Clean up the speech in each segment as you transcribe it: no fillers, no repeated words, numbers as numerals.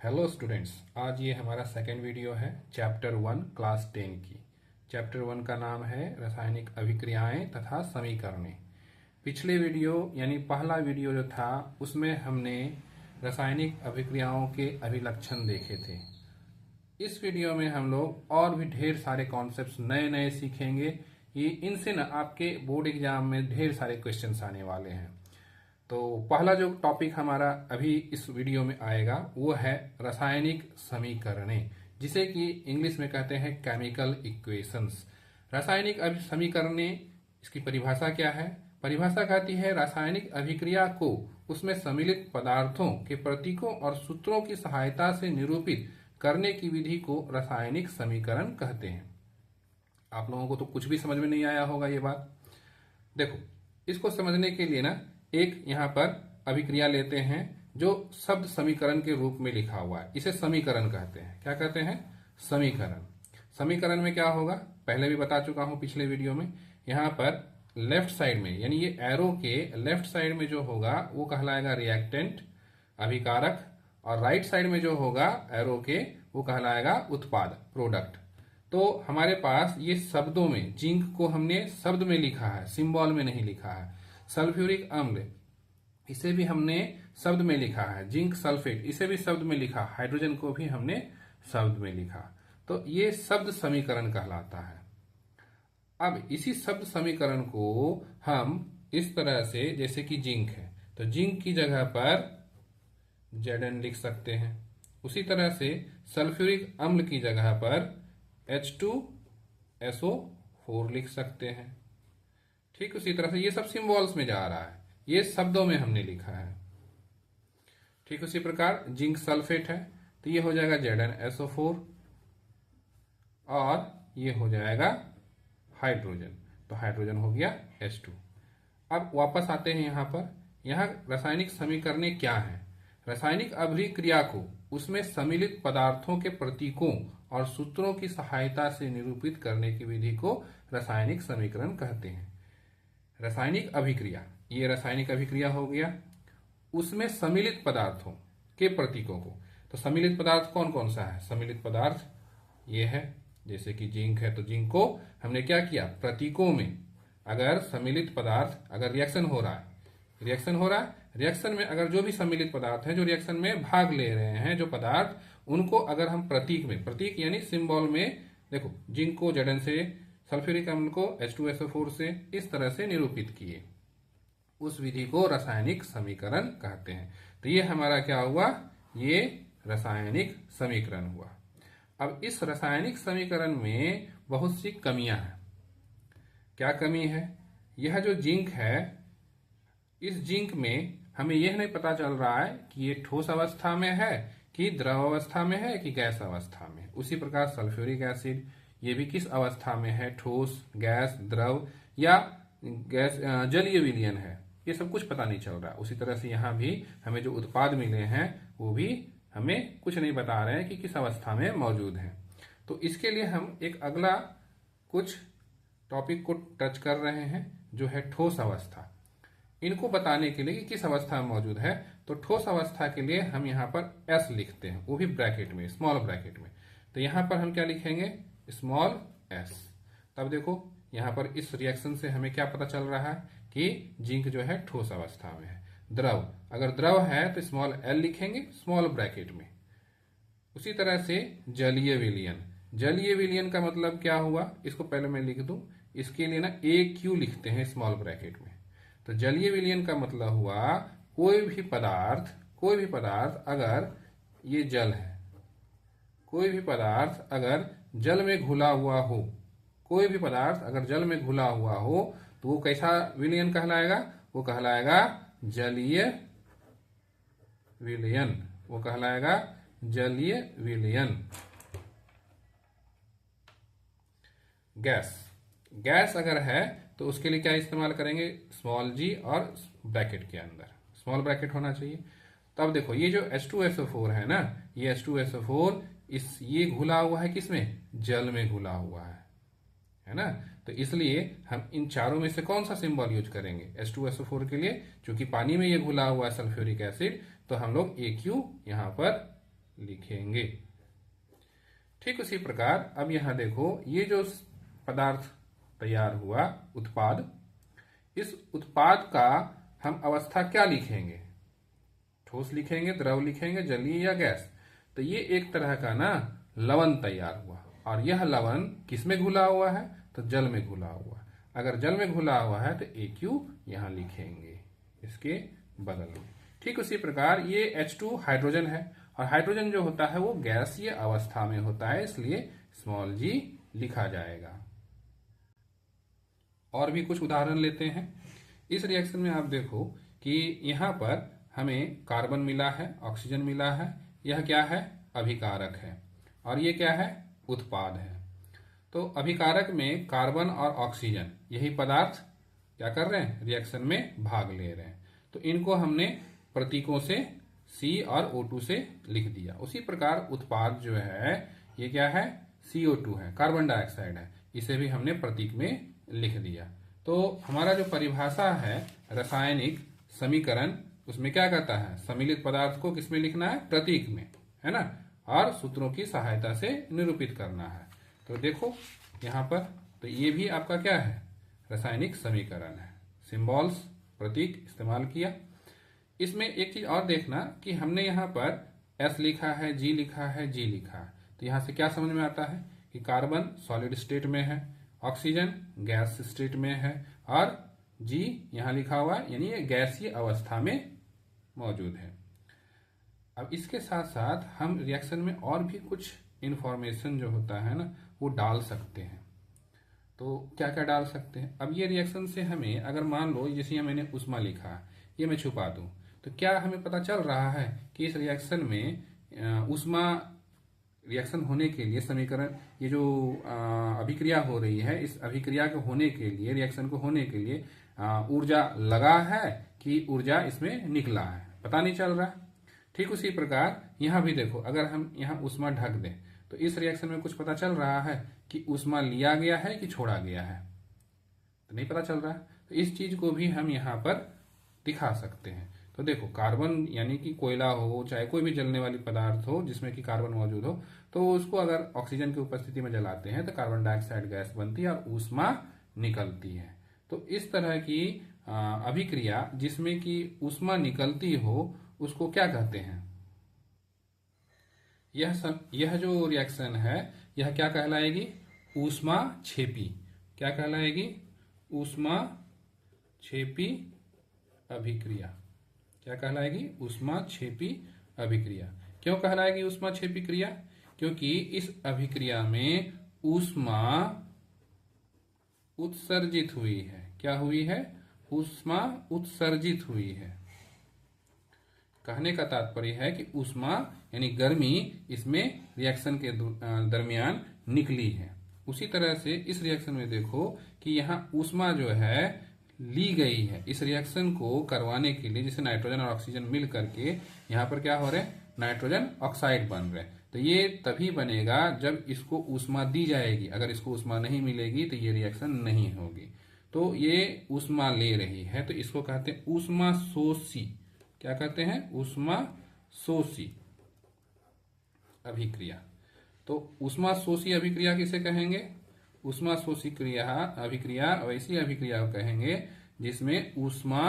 Hello students, आज ये हमारा सेकेंड वीडियो है चैप्टर 1 क्लास 10 की। चैप्टर 1 का नाम है रासायनिक अभिक्रियाएं तथा समीकरणें। पिछले वीडियो यानी पहला वीडियो जो था उसमें हमने रासायनिक अभिक्रियाओं के अभिलक्षण देखे थे। इस वीडियो में हम लोग और भी ढेर सारे कॉन्सेप्ट्स नए नए सीखेंगे। ये इनसे न आपके बोर्ड एग्जाम में ढेर सारे क्वेश्चंस आने वाले हैं। तो पहला जो टॉपिक हमारा अभी इस वीडियो में आएगा वो है रासायनिक समीकरणें, जिसे कि इंग्लिश में कहते हैं केमिकल इक्वेशंस। रासायनिक समीकरणें, इसकी परिभाषा क्या है? परिभाषा कहती है रासायनिक अभिक्रिया को उसमें सम्मिलित पदार्थों के प्रतीकों और सूत्रों की सहायता से निरूपित करने की विधि को रासायनिक समीकरण कहते हैं। आप लोगों को तो कुछ भी समझ में नहीं आया होगा ये बात। देखो, इसको समझने के लिए ना एक यहाँ पर अभिक्रिया लेते हैं जो शब्द समीकरण के रूप में लिखा हुआ है। इसे समीकरण कहते हैं। क्या कहते हैं? समीकरण। समीकरण में क्या होगा पहले भी बता चुका हूं पिछले वीडियो में। यहाँ पर लेफ्ट साइड में यानी ये एरो के लेफ्ट साइड में जो होगा वो कहलाएगा रिएक्टेंट, अभिकारक, और राइट साइड में जो होगा एरो के वो कहलाएगा उत्पाद, प्रोडक्ट। तो हमारे पास ये शब्दों में जिंक को हमने शब्द में लिखा है, सिंबल में नहीं लिखा है। सल्फ्यूरिक अम्ल, इसे भी हमने शब्द में लिखा है। जिंक सल्फेट, इसे भी शब्द में लिखा। हाइड्रोजन को भी हमने शब्द में लिखा। तो ये शब्द समीकरण कहलाता है। अब इसी शब्द समीकरण को हम इस तरह से, जैसे कि जिंक है तो जिंक की जगह पर Zn लिख सकते हैं। उसी तरह से सल्फ्यूरिक अम्ल की जगह पर H2SO4 लिख सकते हैं। ठीक उसी तरह से ये सब सिंबल्स में जा रहा है, ये शब्दों में हमने लिखा है। ठीक उसी प्रकार जिंक सल्फेट है तो ये हो जाएगा ZnSO4 और ये हो जाएगा हाइड्रोजन, तो हाइड्रोजन हो गया H2। अब वापस आते हैं यहाँ पर। यहाँ रासायनिक समीकरणें क्या है? रासायनिक अभिक्रिया को उसमें सम्मिलित पदार्थों के प्रतीकों और सूत्रों की सहायता से निरूपित करने की विधि को रासायनिक समीकरण कहते हैं। रासायनिक अभिक्रिया, ये रासायनिक अभिक्रिया हो गया, उसमें सम्मिलित पदार्थों के प्रतीकों को। तो सम्मिलित पदार्थ कौन कौन सा है? सम्मिलित पदार्थ ये है, जैसे कि जिंक है तो जिंक को हमने क्या किया, प्रतीकों में। अगर सम्मिलित पदार्थ, अगर रिएक्शन हो रहा है, रिएक्शन में अगर जो भी सम्मिलित पदार्थ हैं जो रिएक्शन में भाग ले रहे हैं जो पदार्थ, उनको अगर हम प्रतीक में, प्रतीक यानी सिंबल में, देखो जिंक को Zn से, सल्फ्यूरिक अम्ल को H2SO4 से इस तरह से निरूपित किए, उस विधि को रासायनिक समीकरण कहते हैं। तो ये हमारा क्या हुआ? ये रासायनिक समीकरण हुआ। अब इस रासायनिक समीकरण में बहुत सी कमियां हैं। क्या कमी है? यह जो जिंक है, इस जिंक में हमें यह नहीं पता चल रहा है कि ये ठोस अवस्था में है कि द्रव अवस्था में है कि गैस अवस्था में। उसी प्रकार सल्फ्यूरिक एसिड, ये भी किस अवस्था में है, ठोस, गैस, द्रव या गैस जलीय विलयन है, ये सब कुछ पता नहीं चल रहा। उसी तरह से यहाँ भी हमें जो उत्पाद मिले हैं वो भी हमें कुछ नहीं बता रहे हैं कि किस अवस्था में मौजूद है। तो इसके लिए हम एक अगला कुछ टॉपिक को टच कर रहे हैं जो है ठोस अवस्था। इनको बताने के लिए कि किस अवस्था में मौजूद है, तो ठोस अवस्था के लिए हम यहाँ पर S लिखते हैं, वो भी ब्रैकेट में, स्मॉल ब्रैकेट में। तो यहाँ पर हम क्या लिखेंगे? Small s। तब देखो यहाँ पर इस रिएक्शन से हमें क्या पता चल रहा है कि जिंक जो है ठोस अवस्था में है। द्रव, अगर द्रव है तो स्मॉल l लिखेंगे स्मॉल ब्रैकेट में। उसी तरह से जलीय विलयन, जलीय विलयन का मतलब क्या हुआ, इसको पहले मैं लिख दूं। इसके लिए ना AQ लिखते हैं स्मॉल ब्रैकेट में। तो जलीय विलयन का मतलब हुआ कोई भी पदार्थ अगर ये जल है, कोई भी पदार्थ अगर जल में घुला हुआ हो, कोई भी पदार्थ अगर जल में घुला हुआ हो तो वो कैसा विलयन कहलाएगा? वो कहलाएगा जलीय विलयन, वो कहलाएगा जलीय विलयन। गैस अगर है तो उसके लिए क्या इस्तेमाल करेंगे? स्मॉल g और ब्रैकेट के अंदर स्मॉल ब्रैकेट होना चाहिए। तब देखो ये जो H2SO4 है ना, ये H2SO4 ये घुला हुआ है किसमें? जल में घुला हुआ है ना। तो इसलिए हम इन चारों में से कौन सा सिंबल यूज करेंगे? H2SO4 के लिए, चूंकि पानी में ये घुला हुआ है सल्फ्यूरिक एसिड, तो हम लोग AQ यहाँ पर लिखेंगे। ठीक उसी प्रकार अब यहां देखो, ये जो पदार्थ तैयार हुआ उत्पाद, इस उत्पाद का हम अवस्था क्या लिखेंगे? ठोस लिखेंगे, द्रव लिखेंगे, जलीय या गैस? तो ये एक तरह का ना लवण तैयार हुआ, और यह लवण किसमें घुला हुआ है? तो जल में घुला हुआ। अगर जल में घुला हुआ है तो AQ यहां लिखेंगे इसके बगल में। ठीक उसी प्रकार ये H2 हाइड्रोजन है, और हाइड्रोजन जो होता है वो गैसीय अवस्था में होता है, इसलिए g लिखा जाएगा। और भी कुछ उदाहरण लेते हैं। इस रिएक्शन में आप देखो कि यहां पर हमें कार्बन मिला है, ऑक्सीजन मिला है, यह क्या है? अभिकारक है, और ये क्या है? उत्पाद है। तो अभिकारक में कार्बन और ऑक्सीजन यही पदार्थ क्या कर रहे हैं? रिएक्शन में भाग ले रहे हैं। तो इनको हमने प्रतीकों से C और O2 से लिख दिया। उसी प्रकार उत्पाद जो है ये क्या है? CO2 है, कार्बन डाइऑक्साइड है, इसे भी हमने प्रतीक में लिख दिया। तो हमारा जो परिभाषा है रासायनिक समीकरण, उसमें क्या कहता है? सम्मिलित पदार्थ को किसमें लिखना है? प्रतीक में, है ना, और सूत्रों की सहायता से निरूपित करना है। तो देखो यहां पर, तो ये भी आपका क्या है? रासायनिक समीकरण है। सिंबल्स, प्रतीक इस्तेमाल किया। इसमें एक चीज और देखना कि हमने यहाँ पर S लिखा है, G लिखा है, G लिखा है, तो यहां से क्या समझ में आता है कि कार्बन सॉलिड स्टेट में है, ऑक्सीजन गैस स्टेट में है, और G यहां लिखा हुआ है, यानी ये गैसीय अवस्था में मौजूद है। अब इसके साथ साथ हम रिएक्शन में और भी कुछ इंफॉर्मेशन जो होता है ना वो डाल सकते हैं। तो क्या क्या डाल सकते हैं? अब ये रिएक्शन से हमें, अगर मान लो जैसे यहाँ मैंने उष्मा लिखा, ये मैं छुपा दूं, तो क्या हमें पता चल रहा है कि इस रिएक्शन में उष्मा रिएक्शन होने के लिए समीकरण, ये जो अभिक्रिया हो रही है, इस अभिक्रिया के होने के लिए, रिएक्शन को होने के लिए ऊर्जा लगा है कि ऊर्जा इसमें निकला है? पता नहीं चल रहा। ठीक उसी प्रकार यहां भी देखो, अगर हम यहां उष्मा ढक दें तो इस रिएक्शन में कुछ पता चल रहा है कि उष्मा लिया गया है कि छोड़ा गया है? तो नहीं पता चल रहा है। तो इस चीज को भी हम यहां पर दिखा सकते हैं। तो देखो कार्बन यानी कि कोयला हो, चाहे कोई भी जलने वाली पदार्थ हो जिसमें कि कार्बन मौजूद हो, तो उसको अगर ऑक्सीजन की उपस्थिति में जलाते हैं तो कार्बन डाइऑक्साइड गैस बनती है और ऊष्मा निकलती है। तो इस तरह की अभिक्रिया जिसमें कि ऊष्मा निकलती हो उसको क्या कहते हैं? यह जो रिएक्शन है यह क्या कहलाएगी? ऊष्मा छेपी। क्या कहलाएगी? ऊष्मा छेपी अभिक्रिया। क्या कहलाएगी? ऊष्मा छेपी अभिक्रिया। क्यों कहलाएगी ऊष्मा छेपी क्रिया? क्योंकि इस अभिक्रिया में ऊष्मा उत्सर्जित हुई है। क्या हुई है? ऊष्मा उत्सर्जित हुई है। कहने का तात्पर्य है कि ऊष्मा यानी गर्मी इसमें रिएक्शन के दरमियान निकली है। उसी तरह से इस रिएक्शन में देखो कि यहाँ ऊष्मा जो है ली गई है इस रिएक्शन को करवाने के लिए, जैसे नाइट्रोजन और ऑक्सीजन मिल करके यहाँ पर क्या हो रहे हैं? नाइट्रोजन ऑक्साइड बन रहे हैं। तो ये तभी बनेगा जब इसको ऊष्मा दी जाएगी। अगर इसको ऊष्मा नहीं मिलेगी तो ये रिएक्शन नहीं होगी। तो ये ऊष्मा ले रही है, तो इसको कहते हैं ऊष्मा शोषी। क्या कहते हैं? ऊष्मा शोषी अभिक्रिया। तो ऊष्मा शोषी अभिक्रिया किसे कहेंगे? ऊष्मा शोषी क्रिया अभिक्रिया वैसी अभिक्रिया को कहेंगे जिसमें ऊष्मा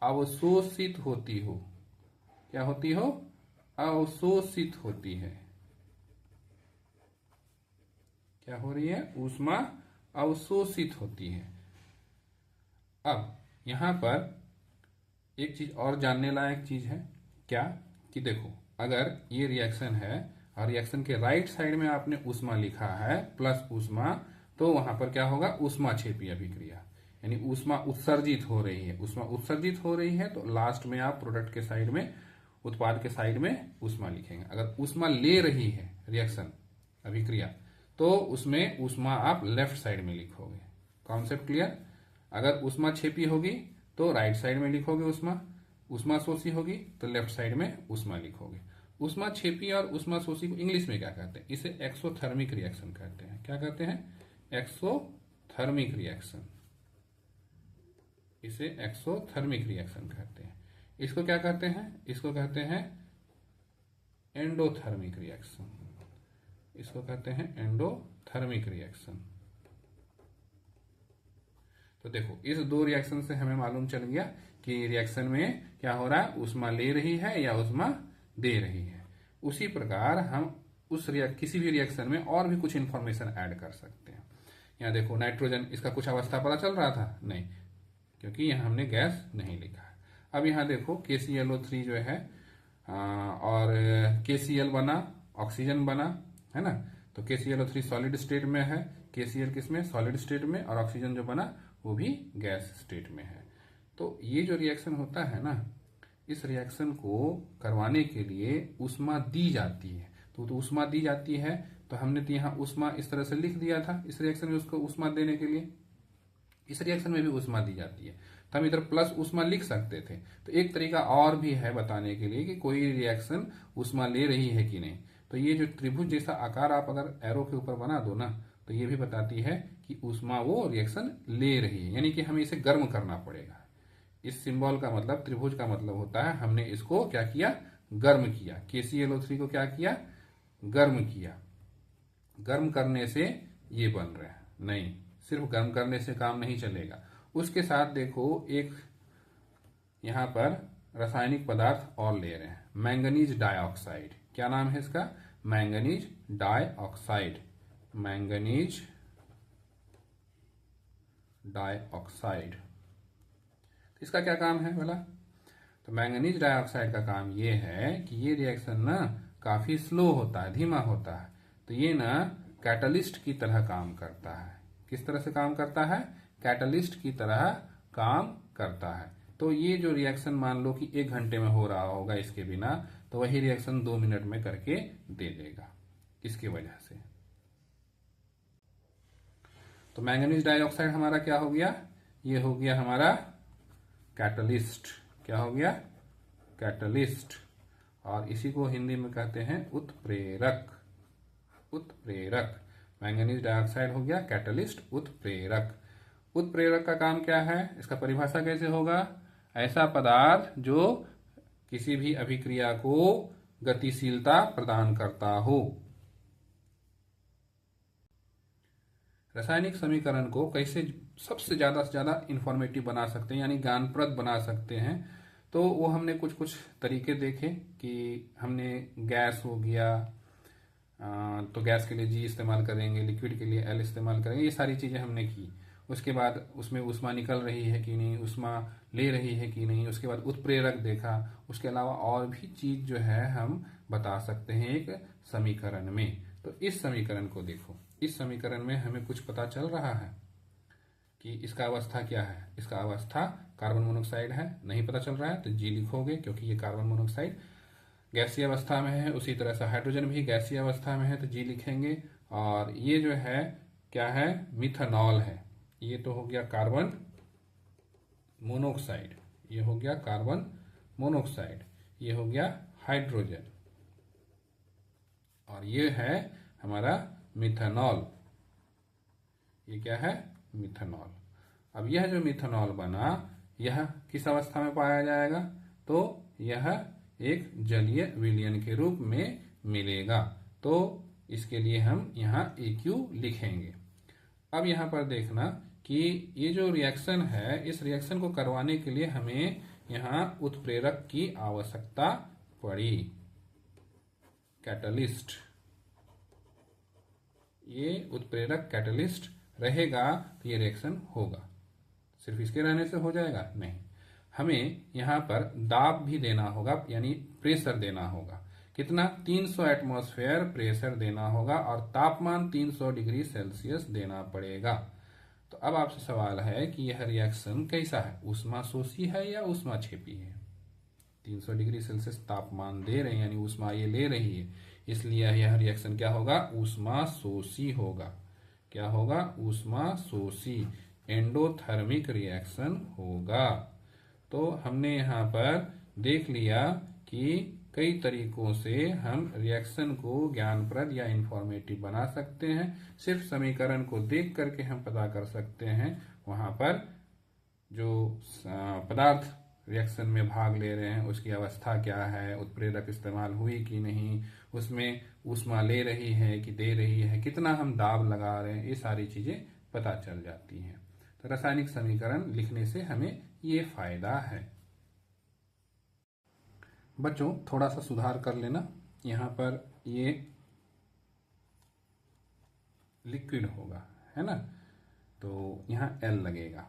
अवशोषित होती हो। क्या होती हो? अवशोषित होती है। क्या हो रही है? ऊष्मा अवशोषित होती है। अब यहां पर एक चीज और जानने लायक चीज है। क्या? कि देखो अगर ये रिएक्शन है और रिएक्शन के राइट साइड में आपने ऊष्मा लिखा है प्लस ऊष्मा, तो वहां पर क्या होगा? ऊष्मा छेपी अभिक्रिया, यानी ऊष्मा उत्सर्जित हो रही है। ऊष्मा उत्सर्जित हो रही है तो लास्ट में आप प्रोडक्ट के साइड में, उत्पाद के साइड में ऊष्मा लिखेंगे। अगर ऊष्मा ले रही है रिएक्शन अभिक्रिया तो उसमें ऊष्मा आप लेफ्ट साइड में लिखोगे। Concept clear? अगर ऊष्मा छेपी होगी तो राइट साइड में लिखोगे ऊष्मा, ऊष्मा शोषी होगी तो लेफ्ट साइड में ऊष्मा लिखोगे। ऊष्मा छेपी और ऊष्मा शोषी को इंग्लिश में क्या कहते हैं? इसे एक्सोथर्मिक रिएक्शन कहते हैं। क्या कहते हैं? Exothermic reaction. इसे एक्सोथर्मिक रिएक्शन कहते हैं। इसको क्या कहते हैं? इसको कहते हैं एंडोथर्मिक रिएक्शन, इसको कहते हैं एंडोथर्मिक रिएक्शन। तो देखो इस दो रिएक्शन से हमें मालूम चल गया कि रिएक्शन में क्या हो रहा है, ऊष्मा ले रही है या ऊष्मा दे रही है। उसी प्रकार हम उस किसी भी रिएक्शन में और भी कुछ इंफॉर्मेशन ऐड कर सकते हैं। यहाँ देखो नाइट्रोजन, इसका कुछ अवस्था पता चल रहा था? नहीं, क्योंकि यहाँ हमने गैस नहीं लिखा है। अब यहाँ देखो KClO3 जो है और KCl बना, ऑक्सीजन बना, है ना। तो KClO3 सॉलिड स्टेट में है, KCl किसमें, सॉलिड स्टेट में, और ऑक्सीजन जो बना वो भी गैस स्टेट में है। तो ये जो रिएक्शन होता है ना, इस रिएक्शन को करवाने के लिए ऊष्मा दी जाती है। तो ऊष्मा दी जाती है, तो हमने तो यहाँ ऊष्मा इस तरह से लिख दिया था इस रिएक्शन में, उसको ऊष्मा देने के लिए। इस रिएक्शन में भी ऊष्मा दी जाती है, तो हम इधर प्लस ऊष्मा लिख सकते थे। तो एक तरीका और भी है बताने के लिए कि कोई रिएक्शन ऊष्मा ले रही है कि नहीं। तो ये जो त्रिभुज जैसा आकार आप अगर एरो के ऊपर बना दो ना, तो ये भी बताती है कि ऊष्मा वो रिएक्शन ले रही है, यानी कि हमें इसे गर्म करना पड़ेगा। इस सिंबल का मतलब, त्रिभुज का मतलब होता है हमने इसको क्या किया, गर्म किया। KClO3 को क्या किया, गर्म किया। गर्म करने से ये बन रहे हैं, नहीं, सिर्फ गर्म करने से काम नहीं चलेगा। उसके साथ देखो एक यहाँ पर रासायनिक पदार्थ और ले रहे हैं, मैंगनीज डाइऑक्साइड। क्या नाम है इसका, मैंगनीज डाइऑक्साइड। मैंगनीज डाइऑक्साइड, इसका क्या काम है बोला? तो मैंगनीज डाइऑक्साइड का काम ये है कि ये रिएक्शन ना काफी स्लो होता है, धीमा होता है। तो ये ना कैटलिस्ट की तरह काम करता है। किस तरह से काम करता है, कैटलिस्ट की तरह काम करता है। तो ये जो रिएक्शन मान लो कि 1 घंटे में हो रहा होगा इसके बिना, तो वही रिएक्शन 2 मिनट में करके दे देगा इसकी वजह से। तो मैंगनीज डाइऑक्साइड हमारा क्या हो गया, ये हो गया हमारा कैटलिस्ट। क्या हो गया, कैटलिस्ट। और इसी को हिंदी में कहते हैं उत्प्रेरक। उत्प्रेरक, मैंगनीज डाइऑक्साइड हो गया कैटलिस्ट, उत्प्रेरक। उत्प्रेरक का काम क्या है, इसका परिभाषा कैसे होगा, ऐसा पदार्थ जो किसी भी अभिक्रिया को गतिशीलता प्रदान करता हो। रासायनिक समीकरण को कैसे सबसे ज्यादा से ज्यादा इंफॉर्मेटिव बना सकते हैं, यानी ज्ञानप्रद बना सकते हैं। तो वो हमने कुछ कुछ तरीके देखे कि हमने गैस हो गया, तो गैस के लिए G इस्तेमाल करेंगे, लिक्विड के लिए L इस्तेमाल करेंगे, ये सारी चीजें हमने की। उसके बाद उसमें ऊष्मा निकल रही है कि नहीं, ऊष्मा ले रही है कि नहीं। उसके बाद उत्प्रेरक देखा। उसके अलावा और भी चीज जो है हम बता सकते हैं एक समीकरण में। तो इस समीकरण को देखो, इस समीकरण में हमें कुछ पता चल रहा है कि इसका अवस्था क्या है। इसका अवस्था कार्बन मोनोऑक्साइड है, नहीं पता चल रहा है तो G लिखोगे, क्योंकि ये कार्बन मोनोऑक्साइड गैसीय अवस्था में है। उसी तरह से हाइड्रोजन भी गैसीय अवस्था में है तो G लिखेंगे। और ये जो है क्या है, मिथेनॉल है। ये तो हो गया कार्बन मोनोऑक्साइड, ये हो गया कार्बन मोनोऑक्साइड, ये हो गया हाइड्रोजन, और ये है हमारा मिथेनॉल। ये क्या है, मिथेनॉल। अब यह जो मिथेनॉल बना, यह किस अवस्था में पाया जाएगा, तो यह एक जलीय विलयन के रूप में मिलेगा। तो इसके लिए हम यहाँ AQ लिखेंगे। अब यहाँ पर देखना कि ये जो रिएक्शन है, इस रिएक्शन को करवाने के लिए हमें यहाँ उत्प्रेरक की आवश्यकता पड़ी, कैटलिस्ट। ये उत्प्रेरक कैटलिस्ट रहेगा तो ये रिएक्शन होगा। सिर्फ इसके रहने से हो जाएगा नहीं, हमें यहाँ पर दाब भी देना होगा, यानी प्रेशर देना होगा। कितना, 300 एटमॉस्फेयर प्रेशर देना होगा, और तापमान 300 डिग्री सेल्सियस देना पड़ेगा। तो अब आपसे सवाल है कि यह रिएक्शन कैसा है, ऊष्मा शोषी है या ऊष्मा छेपी है। 300 डिग्री सेल्सियस तापमान दे रहे हैं, यानी ऊष्मा ये ले रही है, इसलिए यह रिएक्शन क्या होगा, ऊष्मा शोषी होगा। क्या होगा, ऊष्मा शोषी, एंडोथर्मिक रिएक्शन होगा। तो हमने यहाँ पर देख लिया कि कई तरीकों से हम रिएक्शन को ज्ञानप्रद या इंफॉर्मेटिव बना सकते हैं। सिर्फ समीकरण को देख करके हम पता कर सकते हैं वहां पर जो पदार्थ रिएक्शन में भाग ले रहे हैं उसकी अवस्था क्या है, उत्प्रेरक इस्तेमाल हुई कि नहीं, उसमें ऊष्मा ले रही है कि दे रही है, कितना हम दाब लगा रहे हैं, ये सारी चीजें पता चल जाती हैं। तो रासायनिक समीकरण लिखने से हमें ये फायदा है। बच्चों थोड़ा सा सुधार कर लेना, यहाँ पर ये लिक्विड होगा, है ना, तो यहाँ एल लगेगा।